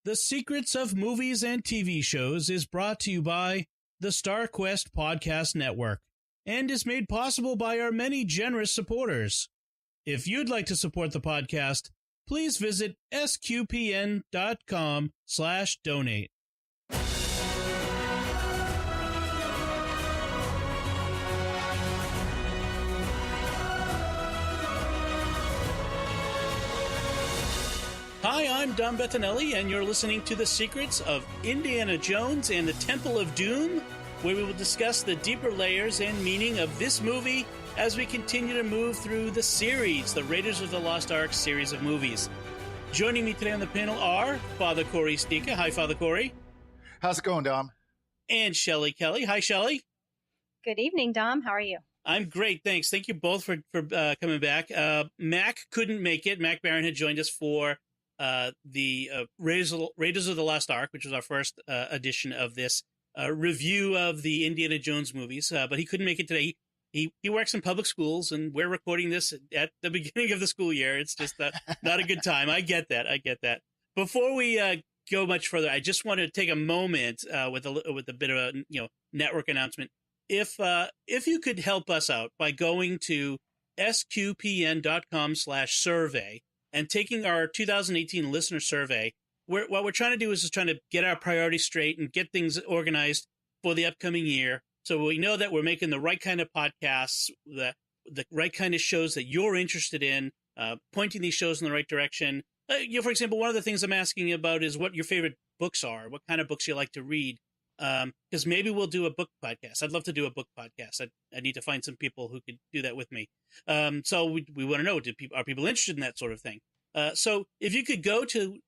The Secrets of Movies and TV Shows is brought to you by the StarQuest Podcast Network and is made possible by our many generous supporters. If you'd like to support the podcast, please visit sqpn.com/donate. Hi, I'm Dom Bettinelli, and you're listening to The Secrets of Indiana Jones and the Temple of Doom, where we will discuss the deeper layers and meaning of this movie as we continue to move through the series, the Raiders of the Lost Ark series of movies. Joining me today on the panel are Father Cory Sticha. Hi, Father Cory. How's it going, Dom? And Shelly Kelly. Hi, Shelly. Good evening, Dom. How are you? I'm great, thanks. Thank you both for coming back. Mac couldn't make it. Mac Barron had joined us for the Raiders of the Lost Ark, which was our first edition of this review of the Indiana Jones movies, but he couldn't make it today. He works in public schools, and we're recording this at the beginning of the school year. It's just not a good time. I get that. Before we go much further, I just want to take a moment with a bit of a network announcement. If you could help us out by going to sqpn.com/survey and taking our 2018 listener survey, what we're trying to do is just trying to get our priorities straight and get things organized for the upcoming year. So we know that we're making the right kind of podcasts, the right kind of shows that you're interested in, pointing these shows in the right direction. For example, one of the things I'm asking about is what your favorite books are, what kind of books you like to read. Because maybe we'll do a book podcast. I'd love to do a book podcast. I need to find some people who could do that with me. So we want to know, are people interested in that sort of thing? So if you could go to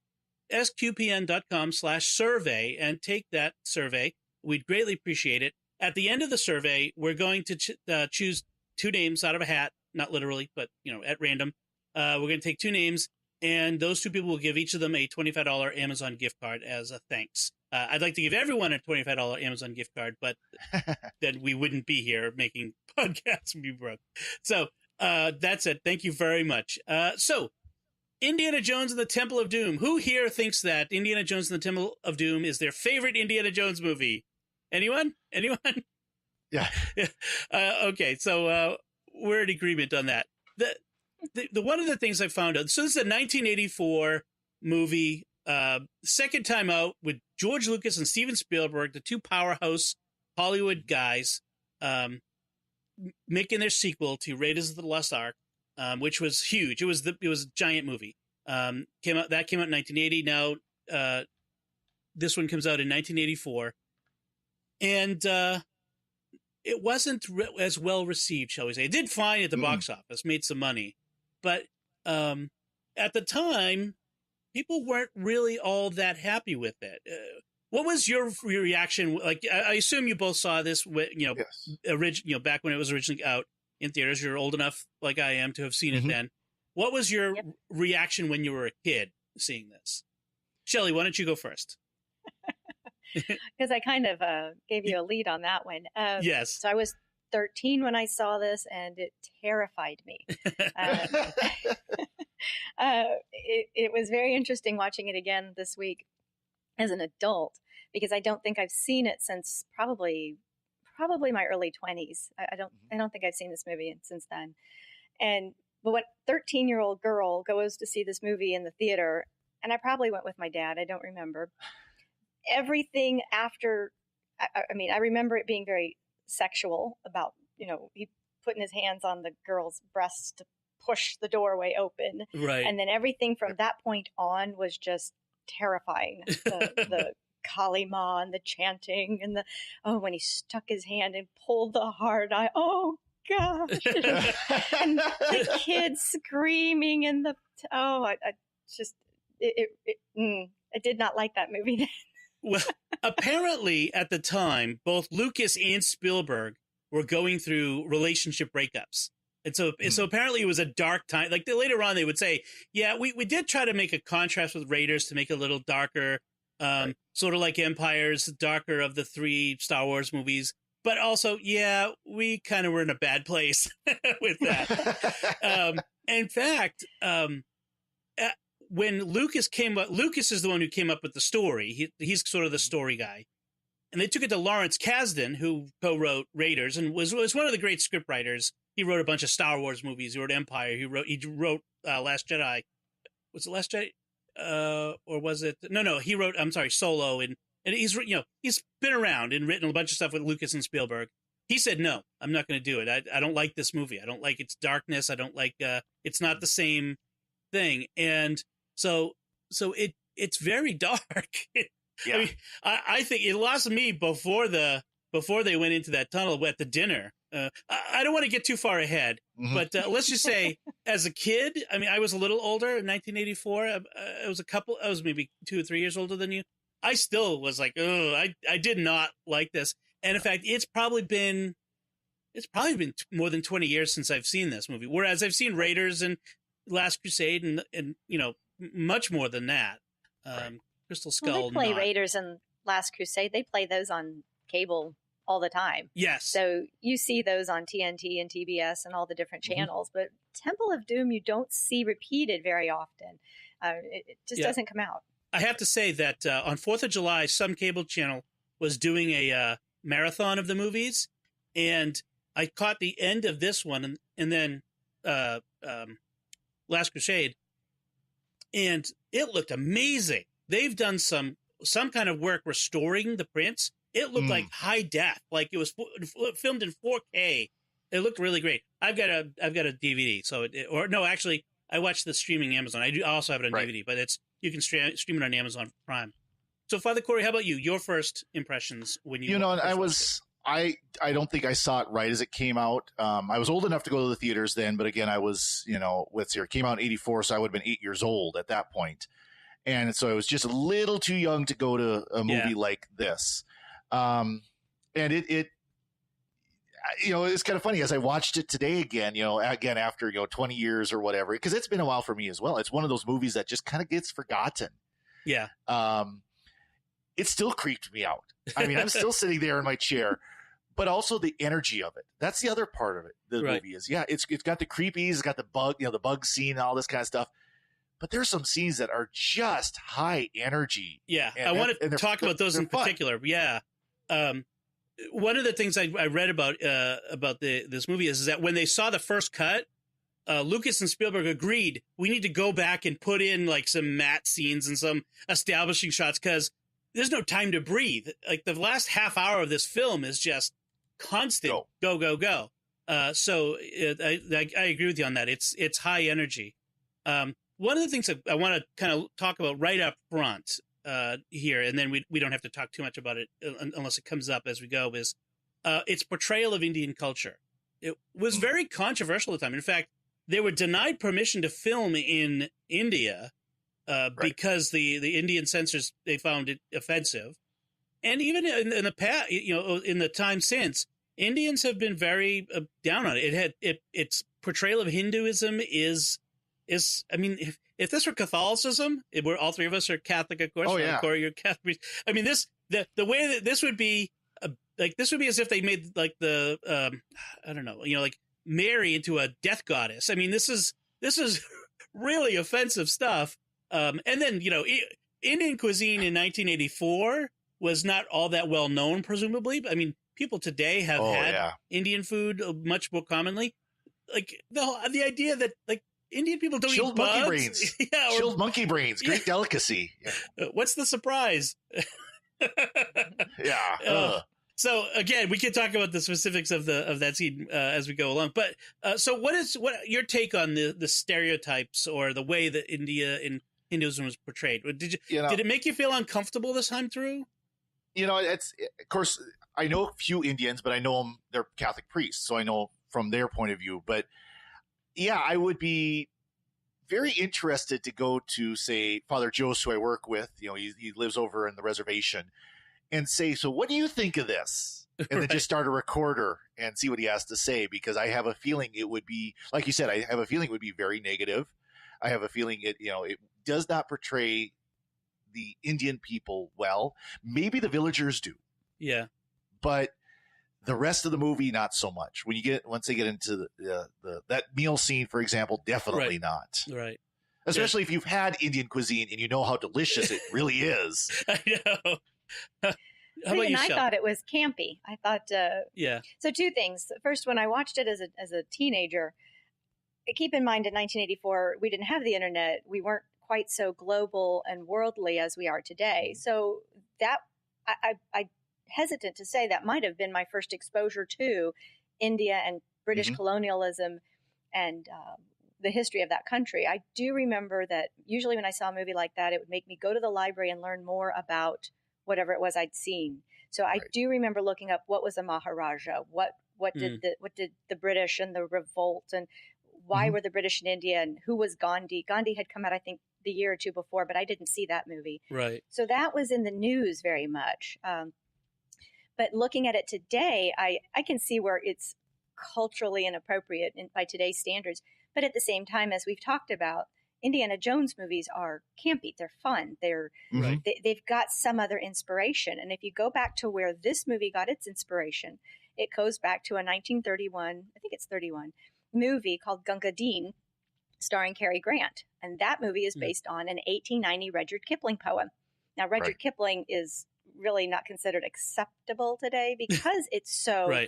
sqpn.com/survey and take that survey, we'd greatly appreciate it. At the end of the survey, we're going to choose two names out of a hat, not literally, but at random. We're going to take two names, and those two people will give each of them a $25 Amazon gift card as a thanks. I'd like to give everyone a $25 Amazon gift card, but then we wouldn't be here making podcasts. We'd be broke. So that's it. Thank you very much. So Indiana Jones and the Temple of Doom. Who here thinks that Indiana Jones and the Temple of Doom is their favorite Indiana Jones movie? Anyone? Yeah. Okay, so we're in agreement on that. The one of the things I found out, so this is a 1984 movie, second time out with George Lucas and Steven Spielberg, the two powerhouse Hollywood guys, making their sequel to Raiders of the Lost Ark, which was huge. It was a giant movie. Came out in 1980. Now this one comes out in 1984. And it wasn't as well received, shall we say. It did fine at the box office, made some money. But at the time, people weren't really all that happy with it. What was your reaction? Like, I assume you both saw this, Yes. Back when it was originally out in theaters. You're old enough, like I am, to have seen it then. What was your reaction when you were a kid seeing this? Shelley, why don't you go first? Because I kind of gave you a lead on that one. Yes. So I was 13 when I saw this, and it terrified me. It was very interesting watching it again this week as an adult, because I don't think I've seen it since probably my early 20s. I don't think I've seen this movie since then. But what 13-year-old girl goes to see this movie in the theater, and I probably went with my dad. I don't remember. Everything after, I remember it being very sexual about, he putting his hands on the girl's breasts to push the doorway open. Right. And then everything from that point on was just terrifying. The Kali Ma and the chanting and when he stuck his hand and pulled the hard eye. Oh, gosh. And the kids screaming and I did not like that movie then. Well, apparently at the time, both Lucas and Spielberg were going through relationship breakups. And so apparently it was a dark time. Like later on, they would say, yeah, we did try to make a contrast with Raiders to make it a little darker, sort of like Empire's darker of the three Star Wars movies. But also, yeah, we kind of were in a bad place with that. In fact, when Lucas came up, Lucas is the one who came up with the story. He's sort of the story guy. And they took it to Lawrence Kasdan, who co-wrote Raiders and was one of the great scriptwriters. He wrote a bunch of Star Wars movies. He wrote Empire. He wrote Last Jedi. Was it Last Jedi? Or was it? No. He wrote, I'm sorry, Solo. And he's been around and written a bunch of stuff with Lucas and Spielberg. He said, no, I'm not going to do it. I don't like this movie. I don't like its darkness. I don't like, it's not the same thing. And so it's very dark. Yeah. I mean, I think it lost me before they went into that tunnel at the dinner. I don't want to get too far ahead, but let's just say, as a kid, I mean, I was a little older in 1984. I was maybe 2 or 3 years older than you. I still was like, oh, I did not like this. And in fact, it's probably been more than 20 years since I've seen this movie. Whereas I've seen Raiders and Last Crusade and much more than that. Right. Crystal Skull. They play Raiders and Last Crusade. They play those on cable all the time. Yes. So you see those on TNT and TBS and all the different channels, but Temple of Doom you don't see repeated very often. It just doesn't come out. I have to say that on 4th of July, some cable channel was doing a marathon of the movies, and I caught the end of this one and then Last Crusade, and it looked amazing. They've done some kind of work restoring the prints. It looked like high def, like it was filmed in 4K. It looked really great. I've got a DVD, so actually, I watched the streaming Amazon. I also have it on DVD, but you can stream it on Amazon Prime. So, Father Cory, how about you? Your first impressions when you? And I don't think I saw it right as it came out. I was old enough to go to the theaters then, but again, I was, it came out in 84, so I would have been 8 years old at that point. And so I was just a little too young to go to a movie like this. And it's kind of funny as I watched it today again after, 20 years or whatever, because it's been a while for me as well. It's one of those movies that just kind of gets forgotten. Yeah. It still creeped me out. I mean, I'm still sitting there in my chair, but also the energy of it. That's the other part of it. The movie is, it's got the creepies, it's got the bug scene and all this kind of stuff. But there's some scenes that are just high energy. Yeah, I want to talk about those in particular. Yeah. One of the things I read about this movie is that when they saw the first cut, Lucas and Spielberg agreed we need to go back and put in like some matte scenes and some establishing shots because there's no time to breathe. Like the last half hour of this film is just constant go. So I agree with you on that. It's high energy. One of the things that I want to kind of talk about right up front here, and then we don't have to talk too much about it unless it comes up as we go, is its portrayal of Indian culture. It was very controversial at the time. In fact, they were denied permission to film in India because the Indian censors, they found it offensive. And even in the past, in the time since, Indians have been very down on it. Its portrayal of Hinduism is I mean, if this were Catholicism, where all three of us are Catholic, of course. Oh yeah, Cory, you're Catholic. I mean, the way that this would be this would be as if they made like the I don't know, like Mary into a death goddess. I mean, this is really offensive stuff. And then Indian cuisine in 1984 was not all that well known, presumably. I mean, people today have had Indian food much more commonly. Like the idea that like Indian people don't eat bugs. Monkey brains. Chilled monkey brains. Great delicacy. Yeah. What's the surprise? So again, we can talk about the specifics of that scene as we go along. But so what your take on the stereotypes or the way that India and Hinduism was portrayed? Did it make you feel uncomfortable this time through? It's of course I know a few Indians, but I know them, they're Catholic priests, so I know from their point of view. But yeah, I would be very interested to go to, say, Father Jose, who I work with. He lives over in the reservation, and say, so what do you think of this? And then just start a recorder and see what he has to say, because I have a feeling it would be, like you said, I have a feeling it would be very negative. I have a feeling it does not portray the Indian people well. Maybe the villagers do. Yeah. But the rest of the movie, not so much. Once they get into the that meal scene, for example, definitely not. Right. Especially if you've had Indian cuisine and you know how delicious it really is. I know. How about you, I Shel? thought it was campy. I thought, Yeah. So two things. First, when I watched it as a teenager, keep in mind in 1984, we didn't have the internet. We weren't quite so global and worldly as we are today. So that I hesitant to say that might have been my first exposure to India and British colonialism and the history of that country. I do remember that usually when I saw a movie like that, it would make me go to the library and learn more about whatever it was I'd seen. So I do remember looking up what was a Maharaja, what did the British and the revolt, and why were the British in India, and who was Gandhi? Gandhi had come out, I think, the year or two before, but I didn't see that movie. Right. So that was in the news very much. But looking at it today, I can see where it's culturally inappropriate by today's standards. But at the same time, as we've talked about, Indiana Jones movies are campy. They're fun. They've got some other inspiration. And if you go back to where this movie got its inspiration, it goes back to a 1931, I think it's 31, movie called Gunga Din, starring Cary Grant. And that movie is based on an 1890 Rudyard Kipling poem. Now, Rudyard Kipling is really not considered acceptable today because it's so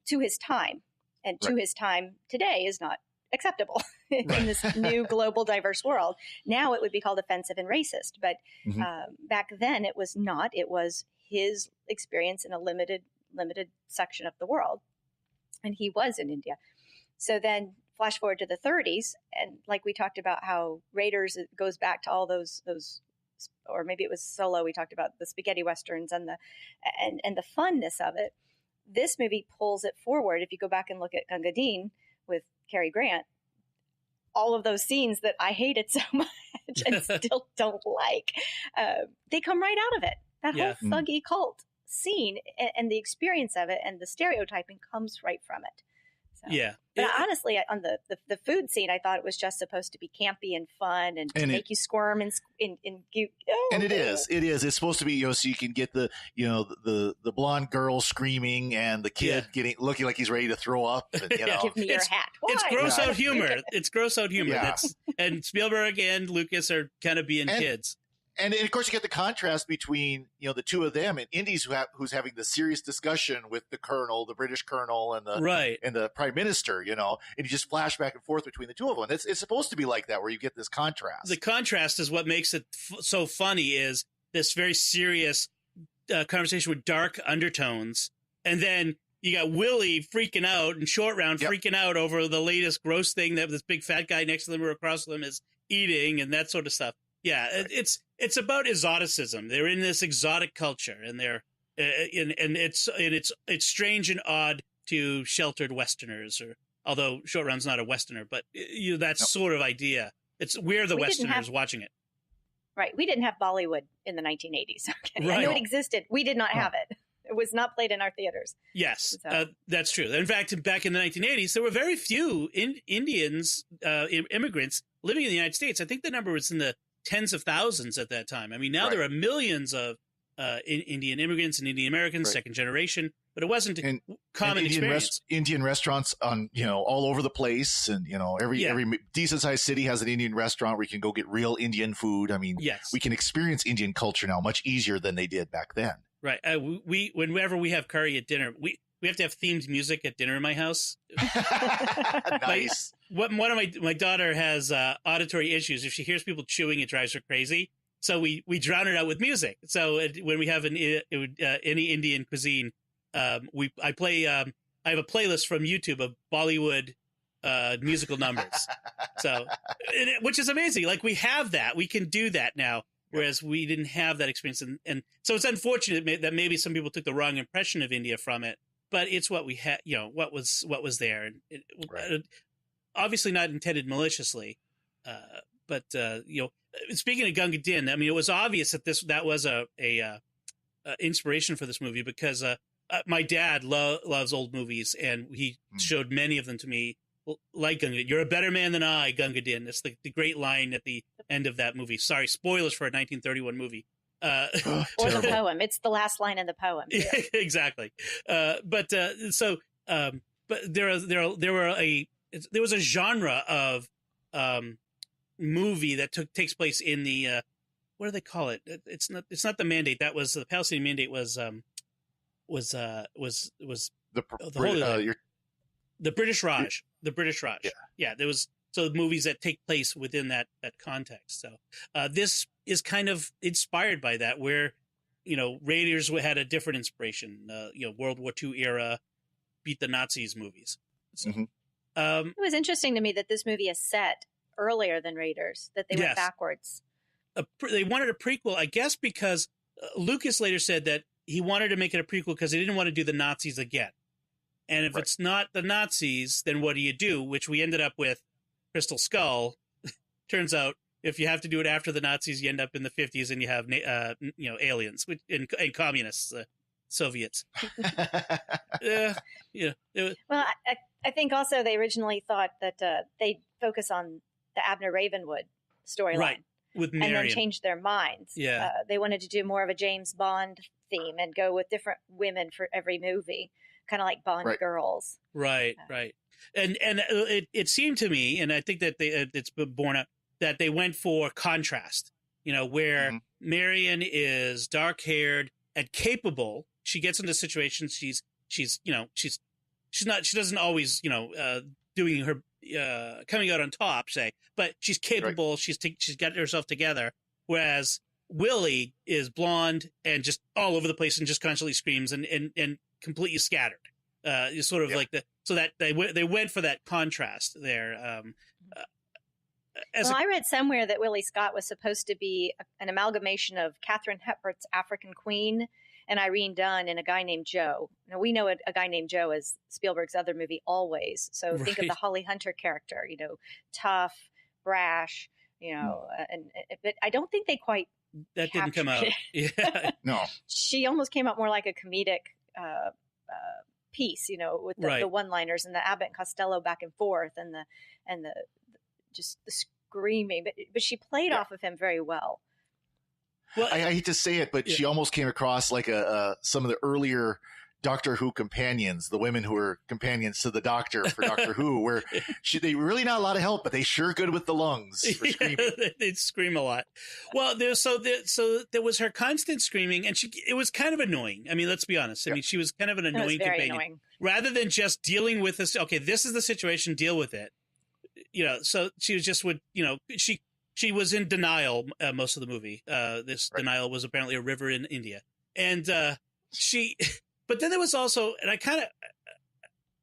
to his time. And to his time today is not acceptable in this new global diverse world. Now it would be called offensive and racist. But back then it was not. It was his experience in a limited section of the world. And he was in India. So then flash forward to the 30s. And like we talked about how Raiders goes back to all those, or maybe it was Solo. We talked about the spaghetti westerns and the funness of it. This movie pulls it forward. If you go back and look at Gunga Din with Cary Grant, all of those scenes that I hated so much and still don't like, they come right out of it. That whole thuggy cult scene and the experience of it and the stereotyping comes right from it. So. Yeah. But honestly, on the food scene, I thought it was just supposed to be campy and fun and to make you squirm and and it is. It's supposed to be, so you can get the blonde girl screaming and the kid looking like he's ready to throw up. And, Give me your hat. Why? It's gross out humor. It's gross out humor. Yeah. And Spielberg and Lucas are kind of being kids. And of course, you get the contrast between the two of them and Indy's who's having the serious discussion with the colonel, the British colonel, and the prime minister. And you just flash back and forth between the two of them. It's supposed to be like that, where you get this contrast. The contrast is what makes it so funny. Is this very serious conversation with dark undertones, and then you got Willie freaking out and Short Round freaking out over the latest gross thing that this big fat guy next to them or across from them is eating, and that sort of stuff. Yeah, it's about exoticism. They're in this exotic culture, and they're and it's strange and odd to sheltered Westerners. Although Short Round's not a Westerner, but that sort of idea. We're the Westerners watching it. Right. We didn't have Bollywood in the 1980s. Okay? Right. I know it existed. We did not have it. It was not played in our theaters. Yes, that's true. In fact, back in the 1980s, there were very few Indians, immigrants living in the United States. I think the number was in the tens of thousands at that time. I mean, now there are millions of Indian immigrants and Indian Americans, second generation, but it wasn't a common experience. Indian restaurants on all over the place, and every decent sized city has an Indian restaurant where you can go get real Indian food. I mean, we can experience Indian culture now much easier than they did back then. Right. Whenever we have curry at dinner, we have to have themed music at dinner in my house. Nice. One of my daughter has auditory issues. If she hears people chewing, it drives her crazy. So we drown it out with music. So when we have any Indian cuisine, I have a playlist from YouTube of Bollywood musical numbers. So which is amazing. Like, we have that. We can do that now. Whereas we didn't have that experience. And so it's unfortunate that maybe some people took the wrong impression of India from it, but it's what we had, what was there. And obviously not intended maliciously. But speaking of Gunga Din, I mean, it was obvious that was a inspiration for this movie because my dad loves old movies, and he showed many of them to me. Like Gunga Din. You're a better man than I, Gunga Din. It's the great line at the end of that movie. Sorry, spoilers for a 1931 movie. Or the poem. It's the last line in the poem. Exactly. But there was a genre of movie that takes place in the what do they call it? It's not the Mandate. That was the Palestinian Mandate was the British Raj. The British Raj. Yeah. There was movies that take place within that context. So this is kind of inspired by that, where Raiders had a different inspiration. World War II era, beat the Nazis movies. So, it was interesting to me that this movie is set earlier than Raiders, that they went backwards. They wanted a prequel, I guess, because Lucas later said that he wanted to make it a prequel because he didn't want to do the Nazis again. And if it's not the Nazis, then what do you do? Which we ended up with Crystal Skull. Turns out, if you have to do it after the Nazis, you end up in the 50s and you have aliens and communists, Soviets. Well, I think also they originally thought that they'd focus on the Abner Ravenwood storyline, right, with Marion, and then change their minds. Yeah, they wanted to do more of a James Bond theme and go with different women for every movie, kind of like Bond girls. Right. And it seemed to me, and I think that it's been borne out, that they went for contrast, where Marion is dark-haired and capable. She gets into situations. She doesn't always, doing her, coming out on top, say, but she's capable. Right. She's got herself together. Whereas Willie is blonde and just all over the place and just constantly screams and completely scattered. Sort of like so that they went for that contrast there. I read somewhere that Willie Scott was supposed to be an amalgamation of Katharine Hepburn's African Queen and Irene Dunne and a guy named Joe. Now, we know a guy named Joe as Spielberg's other movie, Always. So think of the Holly Hunter character, tough, brash, but I don't think they quite that didn't come out. Yeah, no. She almost came out more like a comedic piece, with the one-liners and the Abbott and Costello back and forth and the just the screaming, but she played off of him very well. Well, I hate to say it, but she almost came across like some of the earlier Doctor Who companions, the women who were companions to the Doctor for Doctor Who, where they really not a lot of help, but they sure good with the lungs for screaming. They'd scream a lot. Well, there was her constant screaming, and it was kind of annoying. I mean, let's be honest. I mean, she was kind of an annoying companion. Annoying. Rather than just dealing with this. Okay, this is the situation. Deal with it. So she was just she was in denial most of the movie. Denial was apparently a river in India, and but then there was also, and I kind of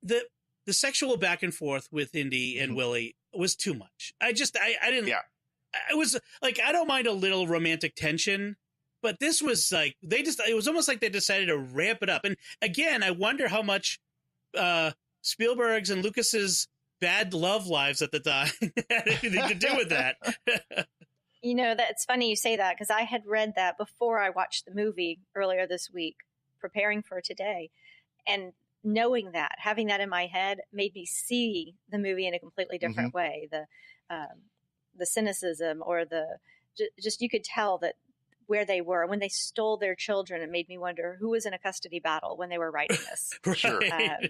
the sexual back and forth with Indy and Willie was too much. I didn't. Yeah. I was like, I don't mind a little romantic tension, but this was like it was almost like they decided to ramp it up. And again, I wonder how much Spielberg's and Lucas's bad love lives at the time had anything to do with that. That's funny you say that, because I had read that before I watched the movie earlier this week, preparing for today. And knowing that, having that in my head, made me see the movie in a completely different way. The cynicism or just you could tell that where they were when they stole their children. It made me wonder who was in a custody battle when they were writing this. Sure.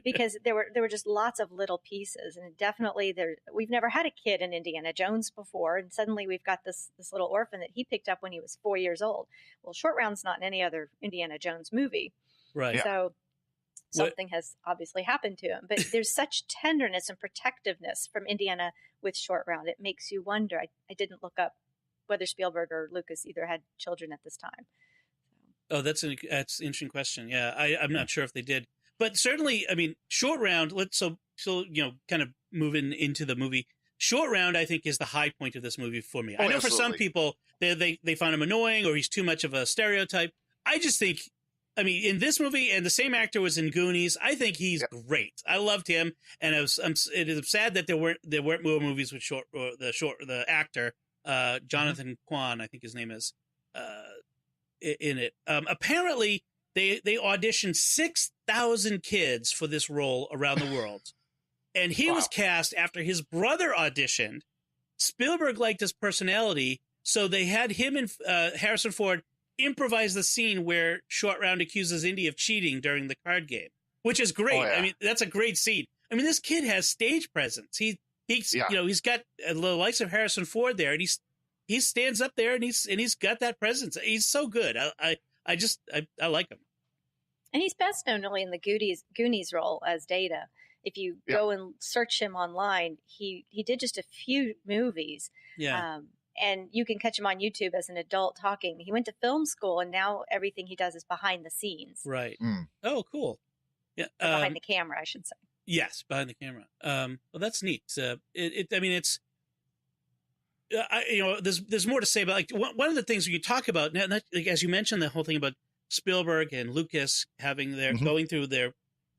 Because there were just lots of little pieces, and definitely we've never had a kid in Indiana Jones before, and suddenly we've got this little orphan that he picked up when he was 4 years old. Well, Short Round's not in any other Indiana Jones movie, right? So something has obviously happened to him. But there's such tenderness and protectiveness from Indiana with Short Round. It makes you wonder. I didn't look up whether Spielberg or Lucas either had children at this time. Oh, that's an interesting question. Yeah, I'm not sure if they did, but certainly, I mean, Short Round. Kind of moving into the movie. Short Round, I think, is the high point of this movie for me. I know absolutely. For some people, they find him annoying or he's too much of a stereotype. I just think, I mean, in this movie, and the same actor was in Goonies, I think he's great. I loved him, and it is sad that there weren't more movies with the actor. Jonathan Kwan, I think his name is, in it. Apparently, they auditioned 6,000 kids for this role around the world. And he was cast after his brother auditioned. Spielberg liked his personality, so they had him and Harrison Ford improvise the scene where Short Round accuses Indy of cheating during the card game, which is great. Oh, yeah. I mean, that's a great scene. I mean, this kid has stage presence. He's he's got the likes of Harrison Ford there, and he stands up there and he's got that presence. He's so good. I like him. And he's best known only in the Goonies role as Data. If you go and search him online, he did just a few movies. Yeah. And you can catch him on YouTube as an adult talking. He went to film school, and now everything he does is behind the scenes. Right. Oh, cool. Yeah. Behind the camera, I should say. Yes, behind the camera. Well, that's neat. It's. There's more to say about one of the things you talk about now, as you mentioned, the whole thing about Spielberg and Lucas having their going through their,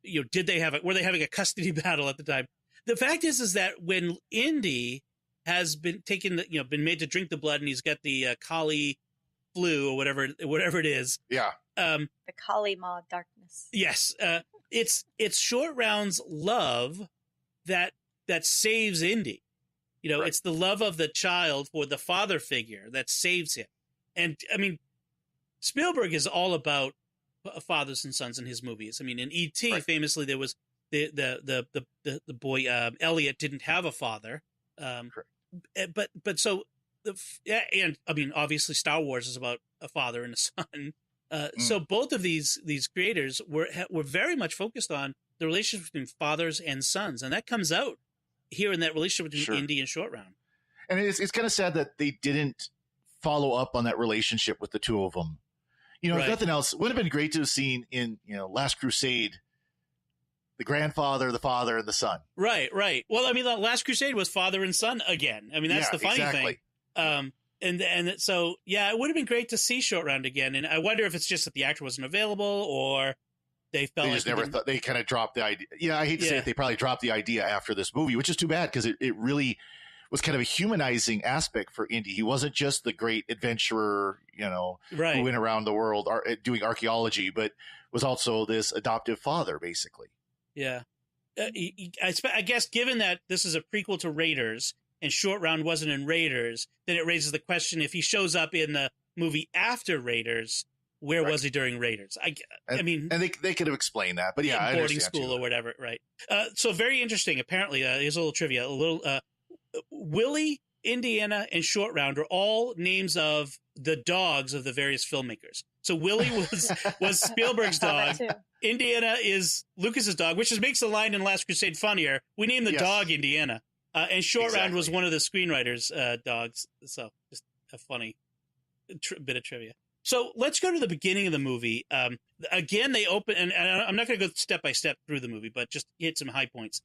were they having a custody battle at the time? The fact is that when Indy has been been made to drink the blood, and he's got the Kali flu or whatever it is. Yeah. The Kali Ma darkness. Yes. It's Short Round's love that saves Indy. Right. It's the love of the child for the father figure that saves him. And I mean, Spielberg is all about fathers and sons in his movies. I mean, in E.T., famously, there was the boy Elliot didn't have a father. But so and I mean, obviously, Star Wars is about a father and a son. So both of these creators were very much focused on the relationship between fathers and sons, and that comes out here in that relationship between Indy and Short Round. And it's kind of sad that they didn't follow up on that relationship with the two of them. If nothing else, it would have been great to have seen in Last Crusade, the grandfather, the father, and the son. Right. Well, I mean, the Last Crusade was father and son again. I mean, that's the funny thing. And so, it would have been great to see Short Round again. And I wonder if it's just that the actor wasn't available, or they felt they just never thought, they kind of dropped the idea. Yeah, I hate to say it, they probably dropped the idea after this movie, which is too bad, because it really was kind of a humanizing aspect for Indy. He wasn't just the great adventurer, who went around the world doing archaeology, but was also this adoptive father, basically. Yeah. I guess given that this is a prequel to Raiders and Short Round wasn't in Raiders, then it raises the question, if he shows up in the movie after Raiders, where was he during Raiders? I mean, and they could have explained that, but yeah, boarding school or whatever, right? So very interesting. Apparently, here's a little trivia. Willie, Indiana, and Short Round are all names of the dogs of the various filmmakers. So Willie was Spielberg's dog. Indiana is Lucas's dog, which makes the line in Last Crusade funnier. We named the dog Indiana, and Short Round was one of the screenwriters' dogs. So just a funny bit of trivia. So let's go to the beginning of the movie. Again, they open, and I'm not going to go step by step through the movie, but just hit some high points.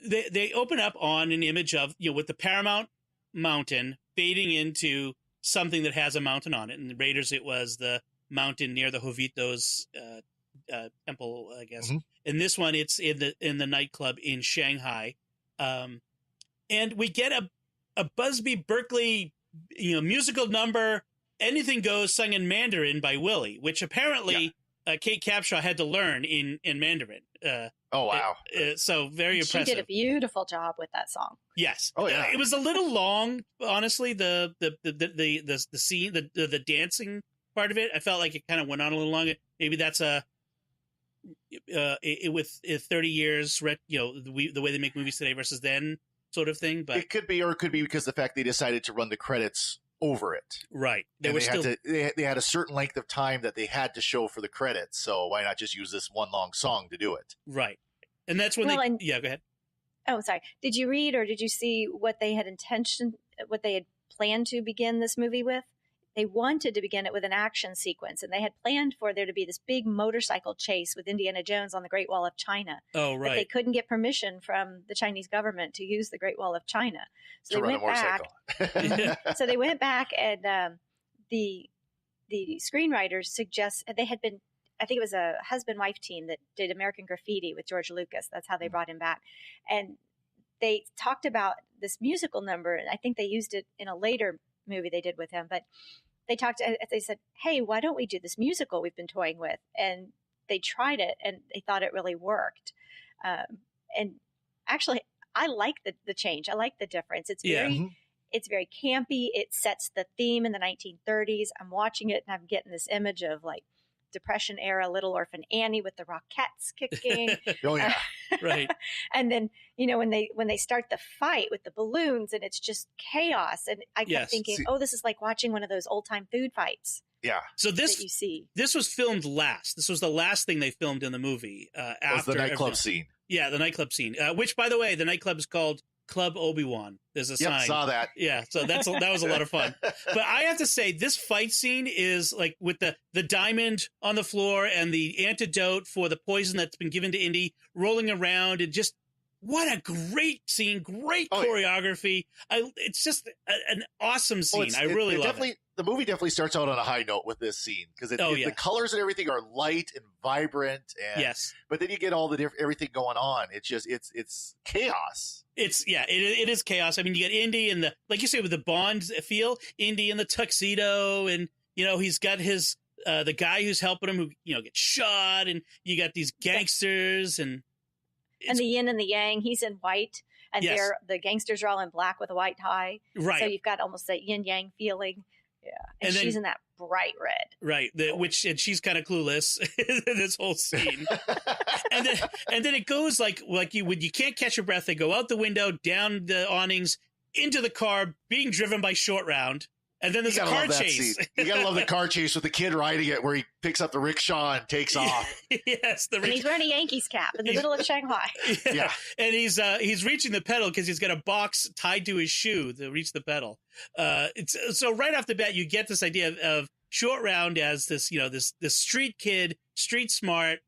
They open up on an image of, with the Paramount Mountain fading into something that has a mountain on it. In the Raiders, it was the mountain near the Jovitos temple, I guess. In this one, it's in the nightclub in Shanghai. And we get a Busby Berkeley, musical number, Anything Goes, sung in Mandarin by Willie, which apparently Kate Capshaw had to learn in Mandarin. Oh, wow. So very impressive. She did a beautiful job with that song. Yes. Oh, yeah. It was a little long, honestly, the scene, the dancing part of it. I felt like it kind of went on a little long. Maybe that's with 30 years, the way they make movies today versus then sort of thing. But it could be because the fact they decided to run the credits over it. Right. They had a certain length of time that they had to show for the credits. So why not just use this one long song to do it? Right. And that's when go ahead. Oh, sorry. Did you read or did you see what they had planned to begin this movie with? They wanted to begin it with an action sequence, and they had planned for there to be this big motorcycle chase with Indiana Jones on the Great Wall of China. Oh, right. But they couldn't get permission from the Chinese government to use the Great Wall of China. So they went back. So they went back, and the screenwriters they had been, I think it was a husband-wife team that did American Graffiti with George Lucas. That's how they brought him back. And they talked about this musical number, and I think they used it in a later movie they did with him, but they said, hey, why don't we do this musical we've been toying with? And they tried it, and they thought it really worked. And actually, I like the change. I like the difference. It's very campy. It sets the theme in the 1930s. I'm watching it, and I'm getting this image of like Depression era Little Orphan Annie with the Rockettes kicking. Oh yeah, Right. And then, when they start the fight with the balloons and it's just chaos. And I kept Yes. thinking, this is like watching one of those old time food fights yeah. So that you see. this was filmed last. This was the last thing they filmed in the movie. Was After the nightclub everything. scene? Yeah, the nightclub scene. Which, by the way, the nightclub is called Club Obi-Wan. There's a Yep, sign. saw that. Yeah, so that was a lot of fun. But I have to say, this fight scene is like with the diamond on the floor and the antidote for the poison that's been given to Indy rolling around, and just what a great scene, great choreography. It's just an awesome scene. I really love it. The movie definitely starts out on a high note with this scene because the colors and everything are light and vibrant. And, yes, but then you get all the everything going on. It's just it's chaos. It is chaos. I mean, you get Indy and like you say, with the Bond feel, Indy in the tuxedo, and he's got his the guy who's helping him who gets shot, and you got these gangsters and the yin and the yang. He's in white, and the gangsters are all in black with a white tie. Right. So you've got almost that yin yang feeling. Yeah, and she's in that bright red. Right. And she's kind of clueless in this whole scene. and then it goes like when you can't catch your breath, they go out the window, down the awnings, into the car, being driven by Short Round. And then there's a car chase. You gotta love the car chase with the kid riding it, where he picks up the rickshaw and takes off. Yes, and he's wearing a Yankees cap in the middle of Shanghai. Yeah, and he's reaching the pedal because he's got a box tied to his shoe to reach the pedal. So right off the bat, you get this idea of Short Round as this this street kid, street smart.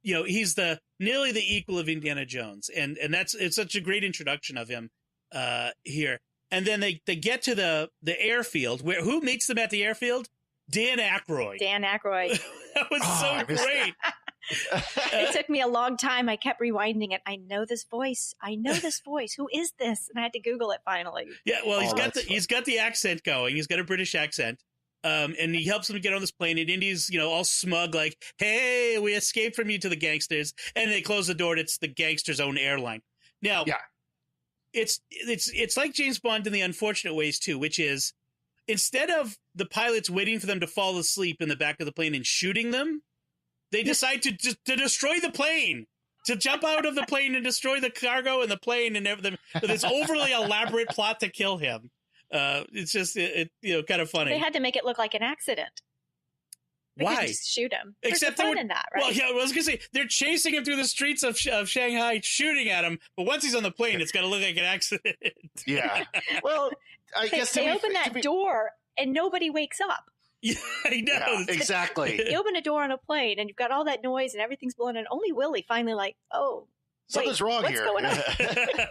He's nearly the equal of Indiana Jones, and it's such a great introduction of him here. And then they get to the airfield, where who meets them at the airfield? Dan Aykroyd. That was so great. It took me a long time. I kept rewinding it. I know this voice. Who is this? And I had to Google it finally. Yeah, well, he's got the accent going. He's got a British accent. And he helps them get on this plane, and Indy's, all smug, like, "Hey, we escaped from you," to the gangsters. And they close the door, and it's the gangsters' own airline. Now, yeah. It's like James Bond in the unfortunate ways too, which is instead of the pilots waiting for them to fall asleep in the back of the plane and shooting them, they decide to destroy the plane, to jump out of the plane and destroy the cargo and the plane and everything. With this overly elaborate plot to kill him. It's just kind of funny. They had to make it look like an accident. Why? Just shoot him. Except there's fun in that, right? Well, yeah, I was going to say, they're chasing him through the streets of Shanghai, shooting at him, but once he's on the plane, it's going to look like an accident. Yeah. Well, I guess they open that door and nobody wakes up. Yeah, I know. Yeah, exactly. You open a door on a plane and you've got all that noise and everything's blowing, and only Willie finally something's wrong here. What's going on?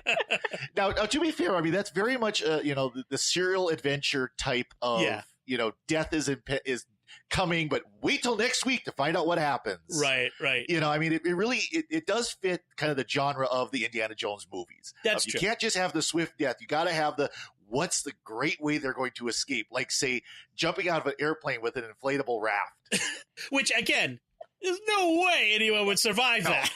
Now, to be fair, I mean, that's very much the serial adventure type of death is coming, but wait till next week to find out what happens. Right. I mean, it really does fit kind of the genre of the Indiana Jones movies. That's true. You can't just have the swift death. You got to have what's the great way they're going to escape? Like, say, jumping out of an airplane with an inflatable raft. Which, again, there's no way anyone would survive that.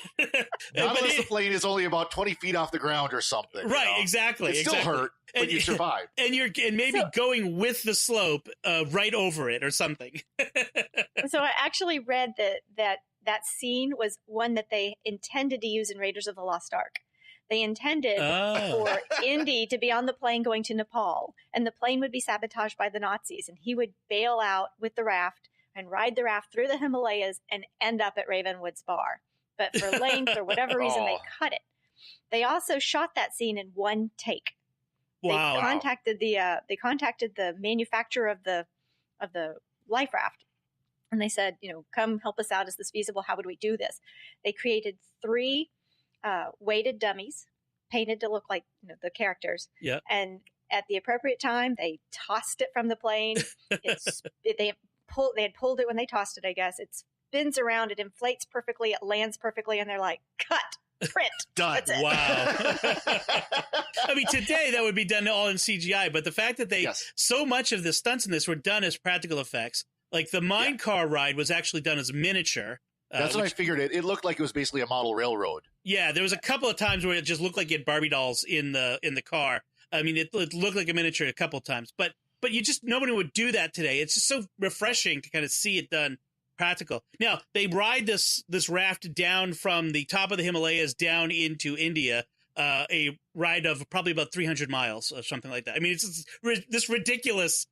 Not unless the plane is only about 20 feet off the ground or something. Right, exactly. It still hurt, but you survive. And maybe going with the slope right over it or something. So I actually read that scene was one that they intended to use in Raiders of the Lost Ark. They intended for Indy to be on the plane going to Nepal, and the plane would be sabotaged by the Nazis, and he would bail out with the raft and ride the raft through the Himalayas and end up at Ravenwood's bar. But for length or whatever reason, they cut it. They also shot that scene in one take. Wow. They contacted the manufacturer of the life raft, and they said, come help us out. Is this feasible? How would we do this? They created 3 weighted dummies painted to look like the characters. Yeah. And at the appropriate time, they tossed it from the plane. They had pulled it when they tossed it, I guess. It spins around, it inflates perfectly, it lands perfectly, and they're like, cut, print. Done. That's it. Wow. I mean, today that would be done all in CGI, but the fact that so much of the stunts in this were done as practical effects, like the mine car ride was actually done as miniature. That's what I figured. It looked like it was basically a model railroad. Yeah, there was a couple of times where it just looked like you had Barbie dolls in the car. I mean, it looked like a miniature a couple of times, but nobody would do that today. It's just so refreshing to kind of see it done practical. Now they ride this raft down from the top of the Himalayas down into India, a ride of probably about 300 miles or something like that. I mean, it's this ridiculous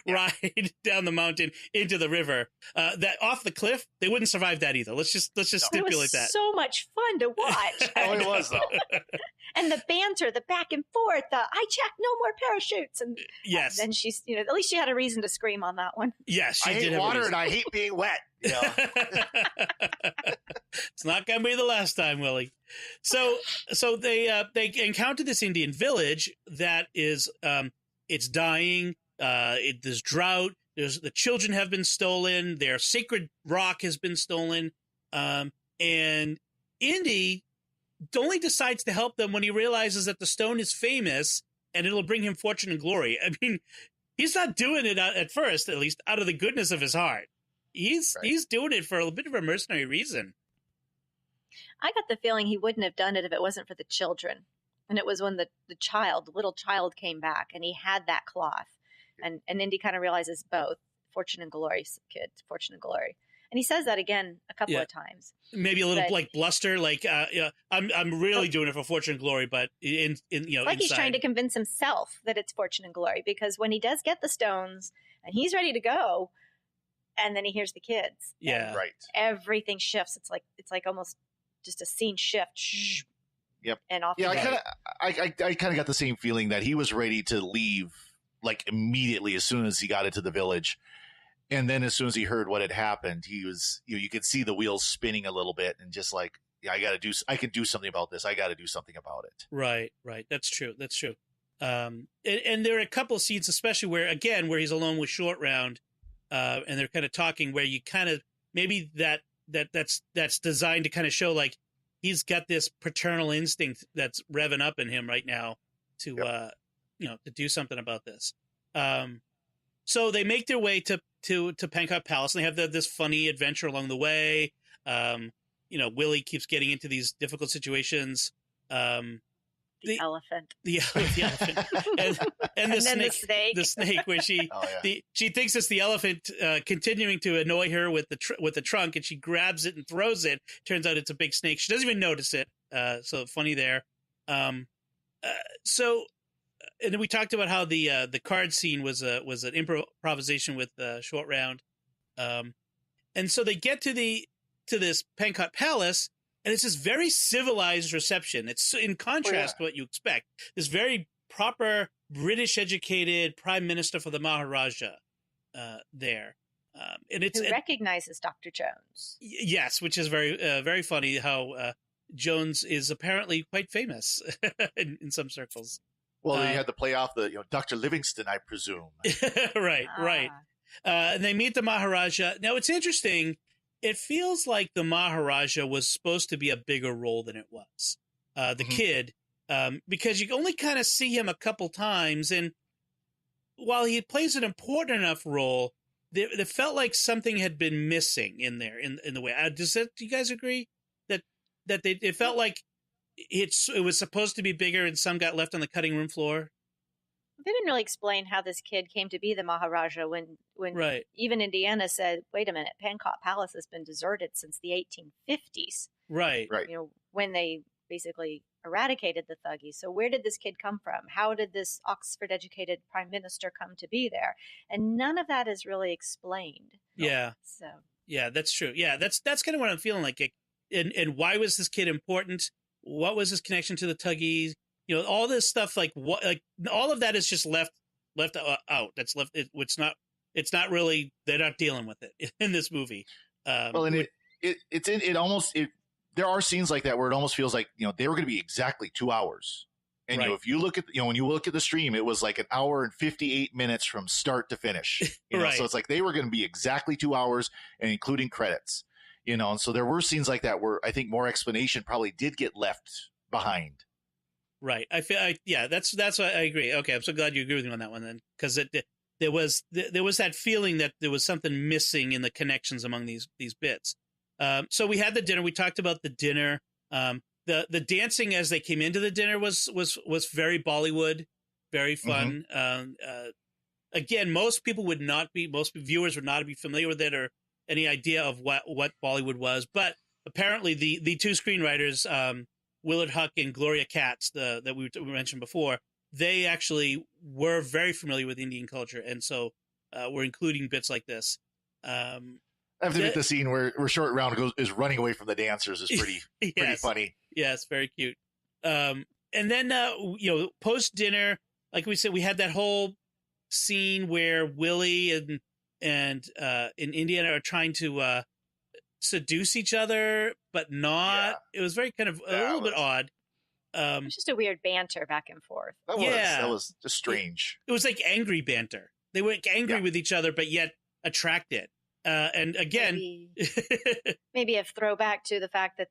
ride down the mountain into the river. That off the cliff, they wouldn't survive that either. Let's just stipulate it was that. So much fun to watch. Oh, it was though. And the banter, the back and forth, I checked no more parachutes. And yes. Then she's, at least she had a reason to scream on that one. Yes, she I did hate have water a reason. and I hate being wet. It's not going to be the last time, Willie. So they encounter this Indian village that is it's dying. There's drought. The children have been stolen. Their sacred rock has been stolen. And Indy only decides to help them when he realizes that the stone is famous and it'll bring him fortune and glory. I mean, he's not doing it at first, at least out of the goodness of his heart. He's doing it for a bit of a mercenary reason. I got the feeling he wouldn't have done it if it wasn't for the children. And it was when the little child came back and he had that cloth. And Indy kind of realizes both fortune and glory, kid, fortune and glory. And he says that again a couple of times. Maybe a little like bluster, like I'm really doing it for fortune and glory, but in like he's trying to convince himself that it's fortune and glory, because when he does get the stones and he's ready to go, and then he hears the kids, right, everything shifts. It's like almost just a scene shift. Yep. And off. Yeah, I kind of got the same feeling that he was ready to leave like immediately as soon as he got into the village. And then as soon as he heard what had happened, he was, you could see the wheels spinning a little bit and just like, yeah, I can do something about this. I got to do something about it. Right. That's true. And there are a couple of scenes, especially where he's alone with Short Round, and they're kind of talking, where you kind of, maybe that's designed to kind of show like he's got this paternal instinct that's revving up in him right now to, to do something about this. So they make their way to Pankot Palace, and they have this funny adventure along the way. Willie keeps getting into these difficult situations. The elephant, and the snake, where she she thinks it's the elephant continuing to annoy her with the trunk, and she grabs it and throws it. Turns out it's a big snake. She doesn't even notice it. So funny there. And then we talked about how the card scene was an improvisation with Short Round, and so they get to this Pankot Palace, and it's this very civilized reception. It's in contrast to what you expect. This very proper British educated prime minister for the Maharaja there, and who recognizes Dr. Jones. Yes, which is very funny. How Jones is apparently quite famous in some circles. Well, you had to play off the, Dr. Livingston, I presume. Right. And they meet the Maharaja. Now, it's interesting. It feels like the Maharaja was supposed to be a bigger role than it was. The kid, because you only kind of see him a couple times. And while he plays an important enough role, it felt like something had been missing in there in the way. Do you guys agree that it felt like it was supposed to be bigger and some got left on the cutting room floor? They didn't really explain how this kid came to be the Maharaja when even Indiana said, wait a minute, Pankot Palace has been deserted since the 1850s. Right. When they basically eradicated the Thuggees. So where did this kid come from? How did this Oxford-educated prime minister come to be there? And none of that is really explained. Yeah. So. Yeah, that's true. Yeah, that's kind of what I'm feeling like. And why was this kid important? What was his connection to the Thuggees? All this stuff, all of that is just left out. That's left. It's not really. They're not dealing with it in this movie. And there are scenes like that where it almost feels like they were going to be exactly 2 hours. And if you look at when you look at the stream, it was like an hour and 58 minutes from start to finish. So it's like they were going to be exactly 2 hours, and including credits. And so there were scenes like that where I think more explanation probably did get left behind. Right. That's what I agree. Okay. I'm so glad you agree with me on that one then. Cause there was that feeling that there was something missing in the connections among these bits. So we had the dinner. We talked about the dinner. The dancing as they came into the dinner was very Bollywood, very fun. Again, most viewers would not be familiar with it, or any idea of what Bollywood was. But apparently the two screenwriters, Willard Huck and Gloria Katz, that we mentioned before, they actually were very familiar with Indian culture, and so we're including bits like this. I have to admit, the scene where Short Round is running away from the dancers is pretty pretty funny. Yes, very cute. And then post dinner, like we said, we had that whole scene where Willie and Indiana are trying to seduce each other, but not. Yeah. It was very kind of a little bit odd. It was just a weird banter back and forth. That was just strange. It was like angry banter. They were angry with each other, but yet attracted. And again, maybe a throwback to the fact that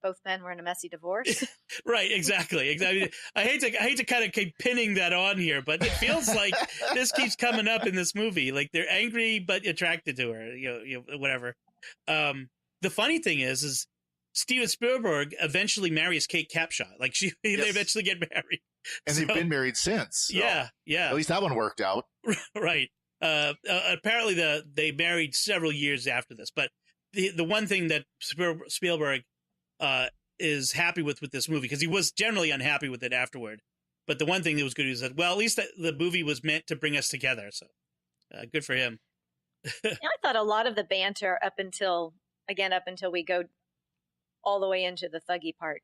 both men were in a messy divorce. Right, exactly. I hate to kind of keep pinning that on here, but it feels like this keeps coming up in this movie. Like they're angry but attracted to her, whatever. The funny thing is Steven Spielberg eventually marries Kate Capshaw. Like they eventually get married, and they've been married since. So yeah. At least that one worked out, right? Apparently, they married several years after this. But the one thing that Spielberg is happy with this movie, because he was generally unhappy with it afterward. But the one thing that was good is that, well, at least the movie was meant to bring us together. So good for him. I thought a lot of the banter up until we go all the way into the thuggy part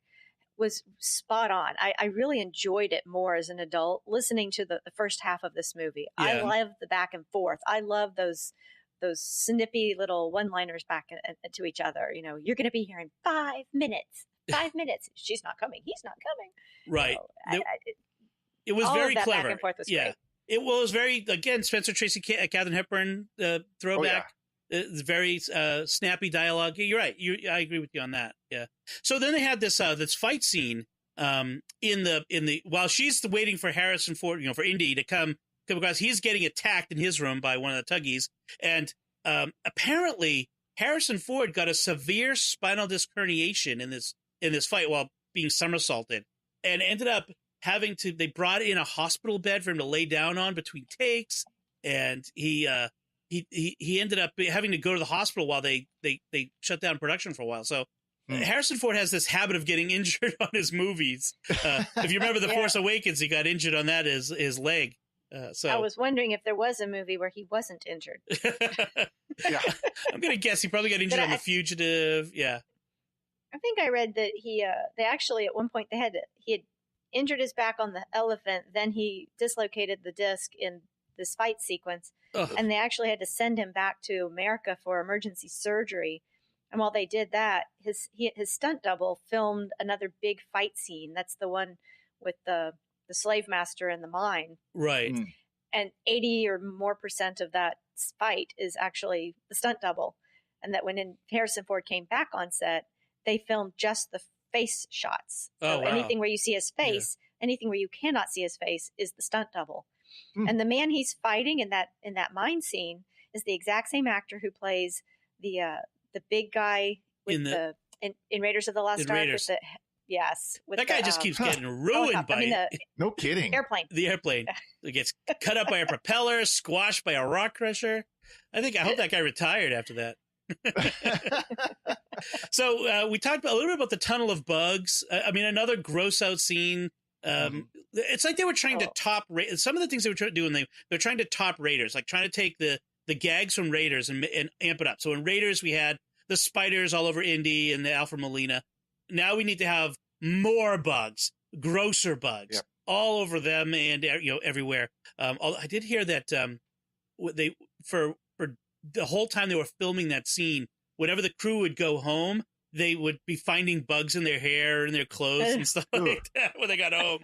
was spot on. I really enjoyed it more as an adult listening to the first half of this movie. Yeah. I love the back and forth. I love those snippy little one-liners back to each other. You're going to be here in 5 minutes. 5 minutes. She's not coming. He's not coming. Right. It was very clever. Back and forth was great. It was very, again, Spencer Tracy, Katharine Hepburn throwback. It's very snappy dialogue. You're right. I agree with you on that. Yeah. So then they had this fight scene in the while she's waiting for Harrison Ford, for Indy to come across. He's getting attacked in his room by one of the Tuggies, and apparently Harrison Ford got a severe spinal disc herniation in this fight while being somersaulted, and ended up they brought in a hospital bed for him to lay down on between takes, and he ended up having to go to the hospital while they shut down production for a while. So Harrison Ford has this habit of getting injured on his movies. If you remember The Force Awakens, he got injured on that his leg. So I was wondering if there was a movie where he wasn't injured. I'm going to guess he probably got injured on The Fugitive. Yeah. I think I read that they actually at one point he had injured his back on the elephant, then he dislocated the disc in this fight sequence. Ugh. And they actually had to send him back to America for emergency surgery. And while they did that, his stunt double filmed another big fight scene. That's the one with the slave master in the mine. Right. And 80% or more of that fight is actually the stunt double. And that when Harrison Ford came back on set, they filmed just the face shots. So anything where you see his face, anything where you cannot see his face is the stunt double. And the man he's fighting in that mine scene is the exact same actor who plays the big guy with in Raiders of the Lost Ark. With that guy just keeps getting ruined by no kidding. The airplane. It gets cut up by a propeller, squashed by a rock crusher. I hope that guy retired after that. So we talked a little bit about the tunnel of bugs. Another gross out scene. It's like they were trying to top some of the things they were trying to do, and they're trying to top Raiders, like trying to take the gags from Raiders and amp it up. So in Raiders we had the spiders all over Indy and the Alfred Molina. Now we need to have more bugs, grosser bugs, all over them and everywhere. I did hear that they for the whole time they were filming that scene, whenever the crew would go home, they would be finding bugs in their hair and their clothes and stuff like that when they got home.